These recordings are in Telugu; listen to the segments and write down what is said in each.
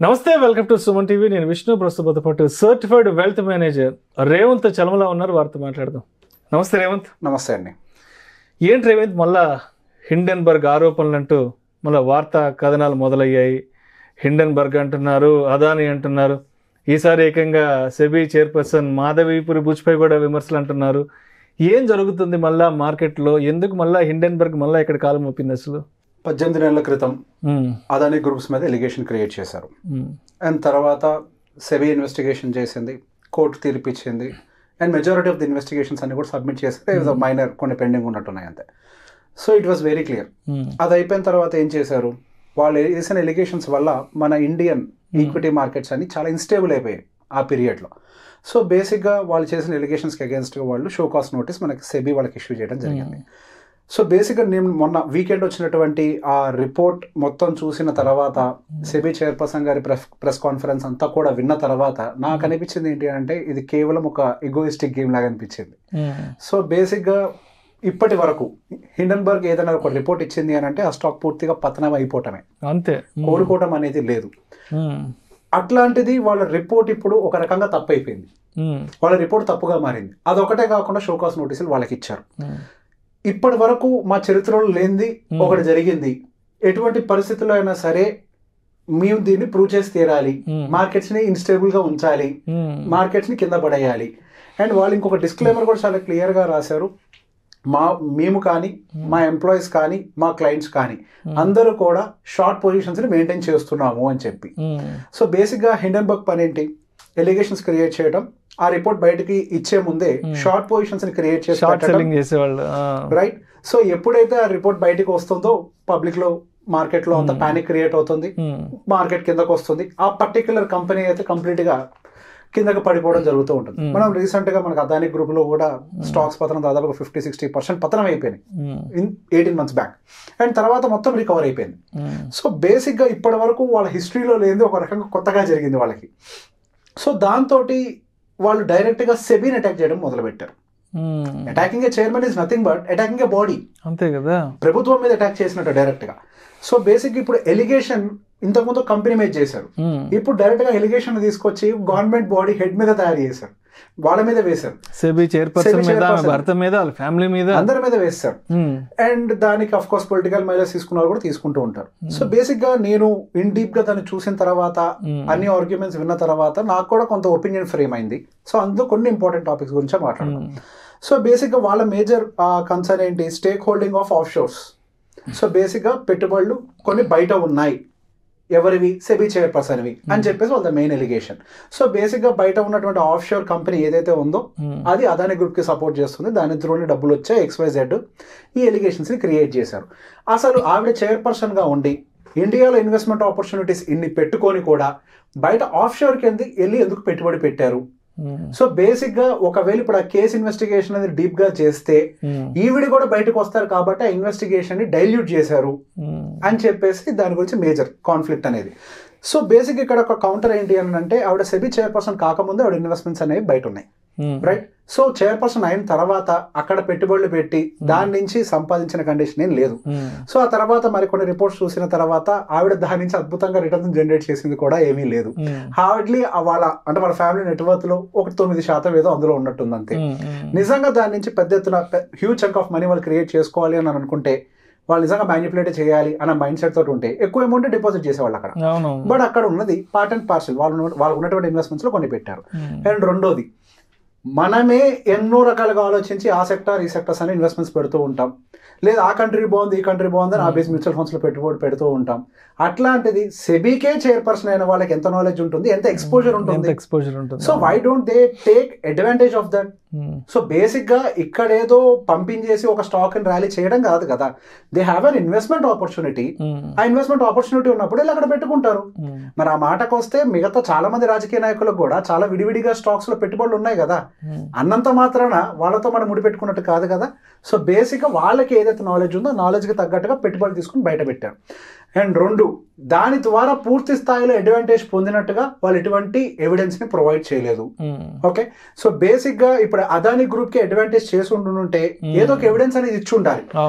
నమస్తే, వెల్కమ్ టు సుమన్ టీవీ. నేను విష్ణు. ప్రస్తుతం పాటు certified wealth manager Revanth Chalamala ఉన్నారు. వారితో మాట్లాడదాం. నమస్తే రేవంత్. నమస్తే అండి. ఏంటి రేవంత్, మళ్ళా హిండెన్బర్గ్ ఆరోపణలు అంటూ మళ్ళీ వార్తా కథనాలు మొదలయ్యాయి. హిండెన్బర్గ్ అంటున్నారు, అదాని అంటున్నారు. ఈసారి ఏకంగా సెబీ చైర్పర్సన్ మాధవీపురి బుజ్పై కూడా విమర్శలు అంటున్నారు. ఏం జరుగుతుంది మళ్ళా మార్కెట్లో? ఎందుకు మళ్ళీ హిండెన్బర్గ్ మళ్ళీ ఇక్కడ కాలం మోపింది? అసలు 18 నెలల క్రితం అదానీ గ్రూప్స్ మీద ఎలిగేషన్ క్రియేట్ చేశారు. అండ్ తర్వాత సెబీ ఇన్వెస్టిగేషన్ చేసింది, కోర్టు తీర్పిచ్చింది. And majority of the investigations అన్ని కూడా సబ్మిట్ చేశారు. మైనర్ కొన్ని పెండింగ్ ఉన్నట్టున్నాయి అంతే. So it was very clear. అది అయిపోయిన తర్వాత ఏం చేశారు, వాళ్ళు వేసిన ఎలిగేషన్స్ వల్ల మన ఇండియన్ ఈక్విటీ మార్కెట్స్ అన్ని చాలా ఇన్స్టేబుల్ అయిపోయాయి ఆ పీరియడ్లో. సో బేసిక్గా వాళ్ళు చేసిన ఎలిగేషన్స్కి అగేన్స్ట్గా వాళ్ళు షో కాస్ నోటీస్ మనకి సెబీ వాళ్ళకి ఇష్యూ చేయడం జరిగింది. సో బేసిక్గా నేను మొన్న వీకెండ్ వచ్చినటువంటి ఆ రిపోర్ట్ మొత్తం చూసిన తర్వాత, సెబీ చైర్పర్సన్ గారి ప్రెస్ కాన్ఫరెన్స్ అంతా కూడా విన్న తర్వాత నాకు అనిపించింది ఏంటి అంటే, ఇది కేవలం ఒక ఎగోయిస్టిక్ గేమ్ లాగా అనిపించింది. సో బేసిక్గా ఇప్పటి వరకు హిండెన్బర్గ్ ఏదైనా ఒక రిపోర్ట్ ఇచ్చింది అని అంటే ఆ స్టాక్ పూర్తిగా పతనం అయిపోవటమే, అంతే, కోలుకోవటం అనేది లేదు. అట్లాంటిది వాళ్ళ రిపోర్ట్ ఇప్పుడు ఒక రకంగా తప్పు అయిపోయింది. వాళ్ళ రిపోర్ట్ తప్పుగా మారింది. అదొకటే కాకుండా షోకాస్ నోటీసులు వాళ్ళకి ఇచ్చారు. ఇప్పటి వరకు మా చరిత్రలో లేనిది ఒకటి జరిగింది. ఎటువంటి పరిస్థితుల్లో అయినా సరే మేము దీన్ని ప్రూవ్ చేసి తీరాలి, మార్కెట్స్ ని ఇన్స్టేబుల్ గా ఉంచాలి, మార్కెట్స్ ని కింద పడేయాలి. అండ్ వాళ్ళు ఇంకొక డిస్క్లైమర్ కూడా చాలా క్లియర్ గా రాశారు. మేము కానీ, మా ఎంప్లాయీస్ కానీ, మా క్లయింట్స్ కానీ అందరూ కూడా షార్ట్ పొజిషన్స్ ని మెయింటైన్ చేస్తున్నాము అని చెప్పి. సో బేసిక్ గా హిండెన్బర్గ్ పని ఏంటి, ఎలిగేషన్స్ క్రియేట్ చేయడం, ఆ రిపోర్ట్ బయటకి ఇచ్చే ముందే షార్ట్ పొజిషన్స్ ని క్రియేట్ చేసేవాళ్ళు, రైట్. సో ఎప్పుడైతే ఆ రిపోర్ట్ బయటకు వస్తుందో పబ్లిక్ లో, మార్కెట్ లో అంత పానిక్ క్రియేట్ అవుతుంది, మార్కెట్ కిందకు వస్తుంది. ఆ పర్టికులర్ కంపెనీ అయితే కంప్లీట్ గా కిందకి పడిపోవడం జరుగుతూ ఉంటుంది. మనం రీసెంట్ గా మనకు అదానీ గ్రూప్ లో కూడా స్టాక్స్ పతనం దాదాపు 50-60% పతనం అయిపోయినాయి ఇన్ 18 months బ్యాక్. అండ్ తర్వాత మొత్తం రికవర్ అయిపోయింది. సో బేసిక్ గా ఇప్పటి వరకు వాళ్ళ హిస్టరీలో లేనిది ఒక రకంగా కొత్తగా జరిగింది వాళ్ళకి. సో దాంతో వాళ్ళు డైరెక్ట్ గా సెబీని అటాక్ చేయడం మొదలు పెట్టారు. Attacking A chairman is nothing but attacking A body, అంతే కదా, ప్రభుత్వం మీద అటాక్ చేసినట్టు డైరెక్ట్ గా. సో బేసిక్ ఇప్పుడు ఎలిగేషన్ ఇంతకుముందు కంపెనీ మీద చేశారు, ఇప్పుడు డైరెక్ట్ గా ఎలిగేషన్ తీసుకొచ్చి గవర్నమెంట్ బాడీ హెడ్ మీద తయారు చేశారు, వాళ్ళ మీద వేశారు. సెబీ చైర్పర్సన్ మీద, భర్త మీద, వాళ్ళ ఫ్యామిలీ మీద, అందరి మీద వేస్తారు. అండ్ దానికి అఫ్ కోర్స్ పొలిటికల్ మైలేజ్ తీసుకున్నారు, కూడా తీసుకుంటూ ఉంటారు. సో బేసిక్ గా నేను ఇన్ డీప్ గా దాన్ని చూసిన తర్వాత, అన్ని ఆర్గ్యుమెంట్స్ విన్న తర్వాత నాకు కూడా కొంత ఒపీనియన్ ఫ్రేమ్ అయింది. సో అందులో కొన్ని ఇంపార్టెంట్ టాపిక్స్ గురించి మాట్లాడదాం. సో బేసిక్ గా వాళ్ళ మేజర్ కన్సర్న్ ఏంటి, stake holding of of షోర్స్. So basic గా పెట్టుబడులు కొన్ని బయట ఉన్నాయి, ఎవరివి, సెబీ చైర్పర్సన్వి అని చెప్పేసి వాళ్ళ మెయిన్ ఎలిగేషన్. సో బేసిక్ గా బయట ఉన్నటువంటి ఆఫ్ షోర్ కంపెనీ ఏదైతే ఉందో అది అదానీ గ్రూప్ కి సపోర్ట్ చేస్తుంది, దాని త్రూని డబ్బులు వచ్చాయి, XYZ ఈ ఎలిగేషన్స్ ని క్రియేట్ చేశారు. అసలు ఆవిడ చైర్పర్సన్ గా ఉండి ఇండియాలో ఇన్వెస్ట్మెంట్ ఆపర్చునిటీస్ ఇన్ని పెట్టుకొని కూడా బయట ఆఫ్ షోర్ కింద వెళ్ళి ఎందుకు పెట్టుబడి పెట్టారు? సో బేసిక్ గా ఒకవేళ ఇప్పుడు ఆ కేసు ఇన్వెస్టిగేషన్ అనేది డీప్ గా చేస్తే ఈవిడ కూడా బయటకు వస్తారు కాబట్టి ఆ ఇన్వెస్టిగేషన్ ని డైల్యూట్ చేశారు అని చెప్పేసి దాని గురించి మేజర్ కాన్ఫ్లిక్ట్ అనేది. సో బేసిక్ ఇక్కడ ఒక కౌంటర్ ఏంటి అని అంటే, ఆవిడ సెబీ చైర్పర్సన్ కాకముందే ఆవిడ ఇన్వెస్ట్మెంట్స్ అనేవి బయట ఉన్నాయి, రైట్. సో చైర్పర్సన్ అయిన తర్వాత అక్కడ పెట్టుబడులు పెట్టి దాని నుంచి సంపాదించిన కండిషన్ ఏం లేదు. సో ఆ తర్వాత మరి కొన్ని రిపోర్ట్స్ చూసిన తర్వాత ఆవిడ దాని నుంచి అద్భుతంగా రిటర్న్స్ జనరేట్ చేసింది కూడా ఏమీ లేదు. హార్డ్లీ వాళ్ళ ఫ్యామిలీ నెట్వర్త్ లో ఒక 9% ఏదో అందులో ఉన్నట్టుంది అంతే. నిజంగా దాని నుంచి పెద్ద ఎత్తున హ్యూజ్ చంక్ ఆఫ్ మనీ వాళ్ళు క్రియేట్ చేసుకోవాలి అని అనుకుంటే, వాళ్ళు నిజంగా మ్యానిపులేట్ చేయాలి అన్న మైండ్ సెట్ తోటి ఉంటే ఎక్కువ అమౌంట్ డిపాజిట్ చేసేవాళ్ళు అక్కడ. బట్ అక్కడ ఉన్నది పార్ట్ అండ్ పార్సల్, వాళ్ళకు ఉన్నటువంటి ఇన్వెస్ట్మెంట్స్ లో కొన్ని పెట్టారు. అండ్ రెండోది, మనమే ఎన్నో రకాలుగా ఆలోచించి ఆ సెక్టార్ ఈ సెక్టర్స్ అని ఇన్వెస్ట్మెంట్స్ పెడుతూ ఉంటాం, లేదా ఆ కంట్రీ బాగుంది ఈ కంట్రీ బాగుంది అని ఆ బేస్ మ్యూచువల్ ఫండ్స్ లో పెట్టుబడి పెడుతూ ఉంటాం. అట్లాంటిది సెబీకే చైర్పర్సన్ అయిన వాళ్ళకి ఎంత నాలెడ్జ్ ఉంటుంది, ఎంత ఎక్స్పోజర్ ఉంటుంది. So why don't they take advantage of that? So basic గా ఇక్కడేదో పంపించేసి ఒక స్టాక్ ని ర్యాలీ చేయడం కాదు కదా, they have an investment opportunity. ఆ ఇన్వెస్ట్మెంట్ ఆపర్చునిటీ ఉన్నప్పుడు ఇలా అక్కడ పెట్టుకుంటారు. మరి ఆ మాటకు వస్తే మిగతా చాలా మంది రాజకీయ నాయకులకు కూడా చాలా విడివిడిగా స్టాక్స్ లో పెట్టుబడులు ఉన్నాయి కదా, అన్నంత మాత్రాన వాళ్ళతో మనం ముడిపెట్టుకున్నట్టు కాదు కదా. సో బేసిక్ గా వాళ్ళకి ఏదైతే నాలెడ్జ్ ఉందో నాలెడ్జ్ కి తగ్గట్టుగా పెట్టుబడులు తీసుకుని బయట పెట్టారు. అండ్ రెండు, దాని ద్వారా పూర్తి స్థాయిలో అడ్వాంటేజ్ పొందినట్టుగా వాళ్ళు ఎటువంటి ఎవిడెన్స్ ని ప్రొవైడ్ చేయలేదు. ఓకే, సో బేసిక్ గా ఇప్పుడు అదానీ గ్రూప్ కి అడ్వాంటేజ్ చేసి ఉంటే ఏదో ఒక ఎవిడెన్స్ అనేది ఇచ్చి ఉండాలి.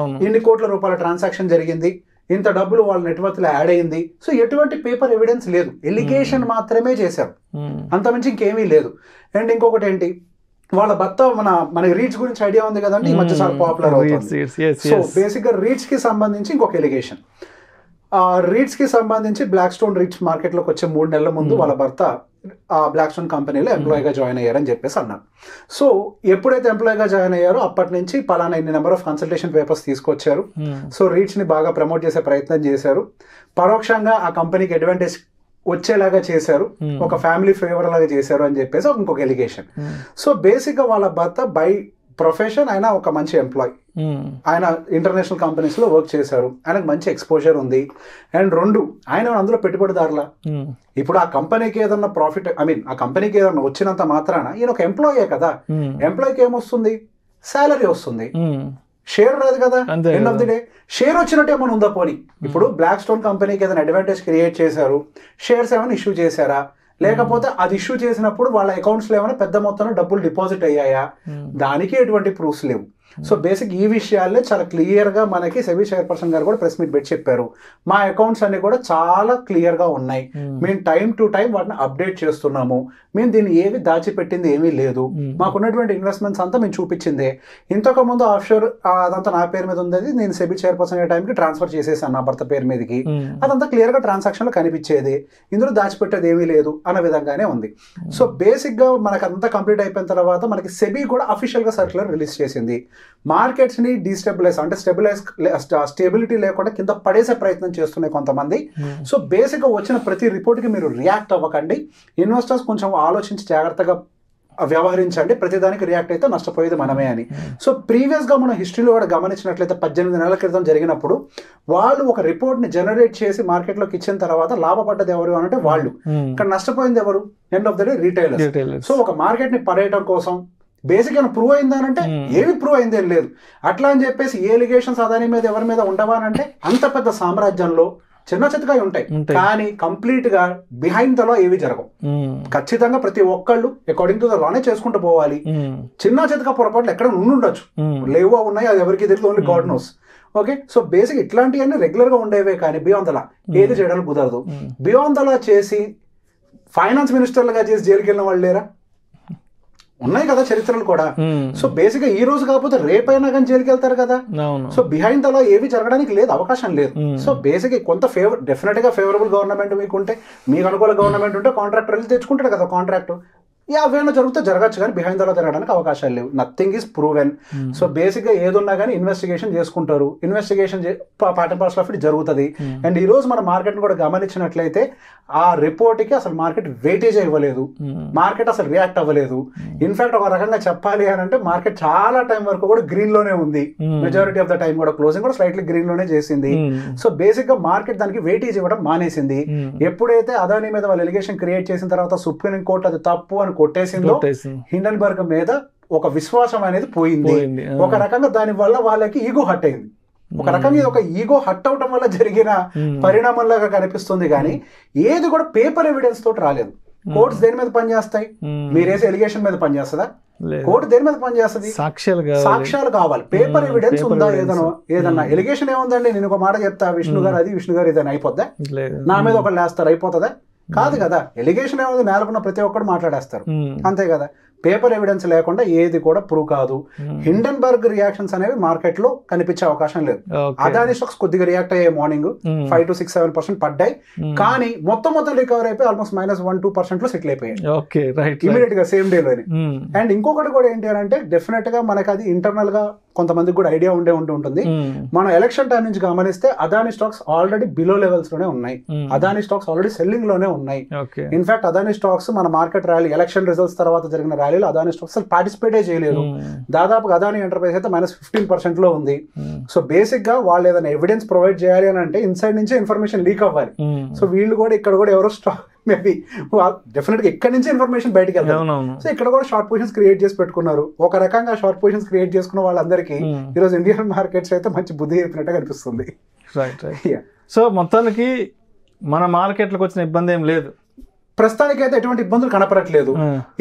ఇన్ని కోట్ల రూపాయల ట్రాన్సాక్షన్ జరిగింది, ఇంత డబ్బులు వాళ్ళ నెట్వర్క్లో యాడ్ అయింది. సో ఎటువంటి పేపర్ ఎవిడెన్స్ లేదు, ఎలిగేషన్ మాత్రమే చేశారు, అంతమించి ఇంకేమీ లేదు. అండ్ ఇంకొకటి ఏంటి, వాళ్ళ భర్త మనకి రీచ్ గురించి ఐడియా ఉంది కదండి, ఈ మధ్య చాలా పాపులర్ అవుతుంది. సో బేసిక్గా రీచ్ కి సంబంధించి ఇంకొక ఎలిగేషన్, రీట్స్ కి సంబంధించి బ్లాక్ స్టోన్ రీచ్ మార్కెట్లోకి వచ్చే 3 నెలల ముందు వాళ్ళ భర్త ఆ బ్లాక్ స్టోన్ కంపెనీలో ఎంప్లాయీగా జాయిన్ అయ్యారని చెప్పేసి అన్నారు. సో ఎప్పుడైతే ఎంప్లాయీగా జాయిన్ అయ్యారో అప్పటి నుంచి పలానా ఇన్ని నెంబర్ ఆఫ్ కన్సల్టేషన్ పేపర్స్ తీసుకొచ్చారు. సో రీచ్ ని బాగా ప్రమోట్ చేసే ప్రయత్నం చేశారు, పరోక్షంగా ఆ కంపెనీకి అడ్వాంటేజ్ వచ్చేలాగా చేశారు, ఒక ఫ్యామిలీ ఫేవర్ లాగా చేశారు అని చెప్పేసి ఇంకొక ఎలిగేషన్. సో బేసిక్ గా వాళ్ళ భర్త బై ప్రొఫెషన్ ఆయన ఒక మంచి ఎంప్లాయ్, ఆయన ఇంటర్నేషనల్ కంపెనీస్ లో వర్క్ చేశారు, ఆయనకు మంచి ఎక్స్పోజర్ ఉంది. అండ్ 2 ఆయన అందులో పెట్టుబడిదారులా. ఇప్పుడు ఆ కంపెనీకి ఏదన్నా ప్రాఫిట్ ఆ కంపెనీకి ఏదన్నా వచ్చినంత మాత్రాన ఈయన ఒక ఎంప్లాయే కదా, ఎంప్లాయ్కి ఏమొస్తుంది, శాలరీ వస్తుంది, షేర్ రాదు కదా. End of the day share వచ్చినట్టు ఏమైనా ఉందా పోనీ. ఇప్పుడు బ్లాక్ స్టోన్ కంపెనీకి ఏదైనా అడ్వాంటేజ్ క్రియేట్ చేశారు, షేర్స్ ఏమైనా ఇష్యూ చేశారా, లేకపోతే అది ఇష్యూ చేసినప్పుడు వాళ్ళ అకౌంట్స్ లో ఏమైనా పెద్ద మొత్తంలో డబ్బులు డిపాజిట్ అయ్యాయా, దానికి ఎటువంటి ప్రూఫ్స్ లేవు. సో బేసిక్ ఈ విషయాలే చాలా క్లియర్ గా మనకి సెబీ చైర్పర్సన్ గారు కూడా ప్రెస్ మీట్ పెట్టి చెప్పారు, మా అకౌంట్స్ అన్ని కూడా చాలా క్లియర్ గా ఉన్నాయి, మేము టైం టు టైం వాటిని అప్డేట్ చేస్తున్నాము, మేము దీన్ని ఏవి దాచిపెట్టింది ఏమీ లేదు, మాకున్నటువంటి ఇన్వెస్ట్మెంట్స్ అంతా మేము చూపించిందే, ఇంతకు ముందు ఆఫ్షోర్ అదంతా నా పేరు మీద ఉంది, నేను సెబీ చైర్పర్సన్ అయ్యే టైంకి ట్రాన్స్ఫర్ చేసేసాను నా భర్త పేరు మీదకి, అదంతా క్లియర్ గా ట్రాన్సాక్షన్ లో కనిపించేది, ఇందులో దాచిపెట్టేది ఏమీ లేదు అన్న విధంగానే ఉంది. సో బేసిక్ గా మనకు అంతా కంప్లీట్ అయిపోయిన తర్వాత మనకి సెబీ కూడా అఫీషియల్ గా సర్క్యులర్ రిలీజ్ చేసింది, మార్కెట్స్ ని డీస్టెబిలైజ్ అంటే స్టెబిలిటీ లేకుండా కింద పడేసే ప్రయత్నం చేస్తున్నాయి కొంతమంది. సో బేసిక్ గా వచ్చిన ప్రతి రిపోర్ట్ కి మీరు రియాక్ట్ అవ్వకండి, ఇన్వెస్టర్స్ కొంచెం ఆలోచించి జాగ్రత్తగా వ్యవహరించండి, ప్రతిదానికి రియాక్ట్ అయితే నష్టపోయేది మనమే అని. సో ప్రీవియస్ గా మనం హిస్టరీలో కూడా గమనించినట్లయితే 18 నెలల క్రితం జరిగినప్పుడు వాళ్ళు ఒక రిపోర్ట్ ని జనరేట్ చేసి మార్కెట్ లోకి ఇచ్చిన తర్వాత లాభపడ్డది ఎవరు అంటే వాళ్ళు, ఇక్కడ నష్టపోయింది ఎవరు, end of the day retailers. So ఒక మార్కెట్ ని పడేయడం కోసం బేసిక్ గా ప్రూవ్ అయిందానంటే ఏమి ప్రూవ్ అయిందేం లేదు. అట్లా అని చెప్పేసి ఏ ఎలిగేషన్స్ అదాని మీద ఎవరి మీద ఉండవా అంటే అంత పెద్ద సామ్రాజ్యంలో చిన్న చిత్తగా ఉంటాయి, కానీ కంప్లీట్ గా బిహైండ్ ద లా ఏవి జరగవు. ఖచ్చితంగా ప్రతి ఒక్కళ్ళు అకార్డింగ్ టు ద లానే చేసుకుంటూ పోవాలి. చిన్న చిత్తగా పొరపాట్లు ఎక్కడ ఉండొచ్చు, లేవో ఉన్నాయి, అది ఎవరికి తెలియదు, only God knows. Okay, so basic ఇట్లాంటివన్నీ రెగ్యులర్ గా ఉండేవే, కానీ బియాండ్ ద లా ఏది చేయడానికి కుదరదు. బియాండ్ ద లా చేసి ఫైనాన్స్ మినిస్టర్లుగా చేసి జైలుకి వెళ్ళిన వాళ్ళు లేరా, ఉన్నాయి కదా చరిత్రలు కూడా. సో బేసిక్ గా ఈ రోజు కాకపోతే రేపైనా కానీ జైలుకి వెళ్తారు కదా. సో బిహైండ్ ద లా ఏవి జరగడానికి లేదు, అవకాశం లేదు. సో బేసిక్ కొంత డెఫినెట్ గా ఫేవరబుల్ గవర్నమెంట్ మీకు ఉంటే, మీకు అనుకూల గవర్నమెంట్ ఉంటే కాంట్రాక్టర్ వెళ్ళి తెచ్చుకుంటాడు కదా కాంట్రాక్ట్, అవేనా జరిగితే జరగచ్చు, కానీ బిహైండ్ ద లా జరగడానికి అవకాశాలు లేవు. Nothing is proven. So basic గా ఏదున్నా కానీ ఇన్వెస్టిగేషన్ చేసుకుంటారు, investigation part and parcel of it జరుగుతుంది. అండ్ ఈ రోజు మన మార్కెట్ కూడా గమనించినట్లయితే ఆ రిపోర్ట్ కి అసలు మార్కెట్ వెయిటేజ్ ఇవ్వలేదు, మార్కెట్ అసలు రియాక్ట్ అవ్వలేదు. ఇన్ఫాక్ట్ ఒక రకంగా చెప్పాలి అని అంటే మార్కెట్ చాలా టైం వరకు కూడా గ్రీన్ లోనే ఉంది, మెజారిటీ ఆఫ్ ద టైం కూడా క్లోజింగ్ కూడా స్లైట్లీ గ్రీన్ లోనే చేసింది. సో బేసిక్ గా మార్కెట్ దానికి వెయిటేజ్ ఇవ్వడం మానేసింది. ఎప్పుడైతే అదాని మీద వాళ్ళు ఎలిగేషన్ క్రియేట్ చేసిన తర్వాత సుప్రీం కోర్టు అది తప్పు అని కొట్టేసిందో, హిండెన్బర్గ్ మీద ఒక విశ్వాసం అనేది పోయింది. ఒక రకంగా దాని వల్ల వాళ్ళకి ఈగో హట్ అయింది. ఒక రకంగా ఇది ఒక ఈగో హట్ అవటం వల్ల జరిగిన పరిణామంలాగా కనిపిస్తుంది, కానీ ఏది కూడా పేపర్ ఎవిడెన్స్ తోటి రాలేదు. కోర్ట్స్ దేని మీద పనిచేస్తాయి, మీరేసే ఎలిగేషన్ మీద పనిచేస్తుందా? కోర్టు దేని మీద పనిచేస్తుంది, సాక్ష్యాలు కావాలి, పేపర్ ఎవిడెన్స్ ఉందా? ఏదన్నా ఎలిగేషన్ ఏముందండి, నేను ఒక మాట చెప్తా, విష్ణు గారు అది, విష్ణు గారు ఇదని అయిపోద్దా, నా మీద ఒకళ్ళు వేస్తారు అయిపోతుందా? కాదు కదా. ఎలిగేషన్ ఏముంది, నేలకున్న ప్రతి ఒక్కరు మాట్లాడేస్తారు, అంతే కదా. పేపర్ ఎవిడెన్స్ లేకుండా ఏది కూడా ప్రూవ్ కాదు. హిండెన్బర్గ్ రియాక్షన్స్ అనేవి మార్కెట్ లో కనిపించే అవకాశం లేదు. అదాని స్టాక్స్ కొద్దిగా రియాక్ట్ అయ్యే, మార్నింగ్ 5 to 6, 7% పడ్డాయి, కానీ మొత్తం రికవర్ అయిపోయి ఆల్మోస్ట్ -1-2% లో సెటిల్ అయిపోయాయి ఇమీడియట్ గా సేమ్ డే లోనే. అండ్ ఇంకొకటి కూడా ఏంటి అని అంటే, డెఫినెట్ గా మనకి అది ఇంటర్నల్ గా కొంతమందికి కూడా ఐడియా ఉంటుంది. మనం ఎలక్షన్ టైం నుంచి గమనిస్తే Adani stocks already below levels లోనే ఉన్నాయి, అదాని స్టాక్స్ ఆల్రెడీ సెల్లింగ్ లోనే ఉన్నాయి. ఇన్ఫాక్ట్ అదాని స్టాక్స్ మన మార్కెట్ ర్యాలీ, ఎలక్షన్ రిజల్ట్స్ తర్వాత జరిగిన ర్యాలీలో అదాని స్టాక్స్ పార్టిసిపేటే చేయలేదు. దాదాపుగా అదాని ఎంటర్ప్రైజ్ అయితే -15% లో ఉంది. సో బేసిక్ గా వాళ్ళు ఏదైనా ఎవిడెన్స్ ప్రొవైడ్ చేయాలి అని అంటే ఇన్సైడ్ నుంచే ఇన్ఫర్మేషన్ లీక్ అవ్వాలి. సో వీళ్ళు కూడా ఇక్కడ కూడా ఎవరో స్టాక్ మేబీ డెఫినెట్ గా ఇక్కడ నుంచి ఇన్ఫర్మేషన్ బయటకు వెళ్తారు. సో ఇక్కడ కూడా షార్ట్ పొజిషన్స్ క్రియేట్ చేసి పెట్టుకున్నారు. ఒక రకంగా షార్ట్ పొజిషన్స్ క్రియేట్ చేసుకున్న వాళ్ళందరికీ ఈరోజు ఇండియన్ మార్కెట్స్ అయితే మంచి బుద్ధి చెప్పినట్టు కనిపిస్తుంది. సో మొత్తానికి మన మార్కెట్లకు వచ్చిన ఇబ్బంది ఏం లేదు, ప్రస్తుతానికి అయితే ఎటువంటి ఇబ్బందులు కనపడట్లేదు.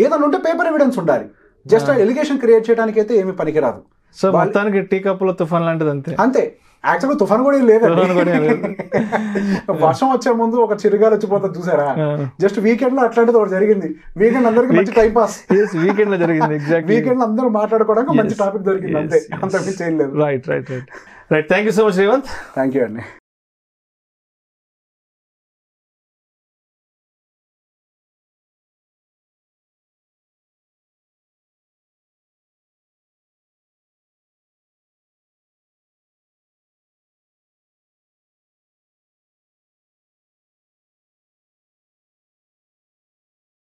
ఏదైనా ఉంటే పేపర్ ఎవిడెన్స్ ఉండాలి, జస్ట్ ఎలిగేషన్ క్రియేట్ చేయడానికి అయితే ఏమి పనికిరాదు. సో మొత్తానికి టీ కప్పుల తుఫాన్ లాంటిది అంతే. యాక్చువల్గా తుఫాన్ కూడా ఏం లేదండి. తుఫాను కూడా ఏం లేదు. వర్షం వచ్చే ముందు ఒక చిరుగాలు వచ్చిపోతుంది చూసారా, జస్ట్ వీకెండ్ లో అట్లాంటిది ఒకటి జరిగింది. వీకెండ్ అందరికి మంచి టైం పాస్, వీకెండ్ లో జరిగింది. ఎగ్జాక్ట్ వీకెండ్ లో అందరూ మాట్లాడుకోవడానికి మంచి టాపిక్ దొరికింది, అంతే, అంతకుమించి ఏం లేదు. Right right right right. Thank you so much Revanth. Thank you అండి.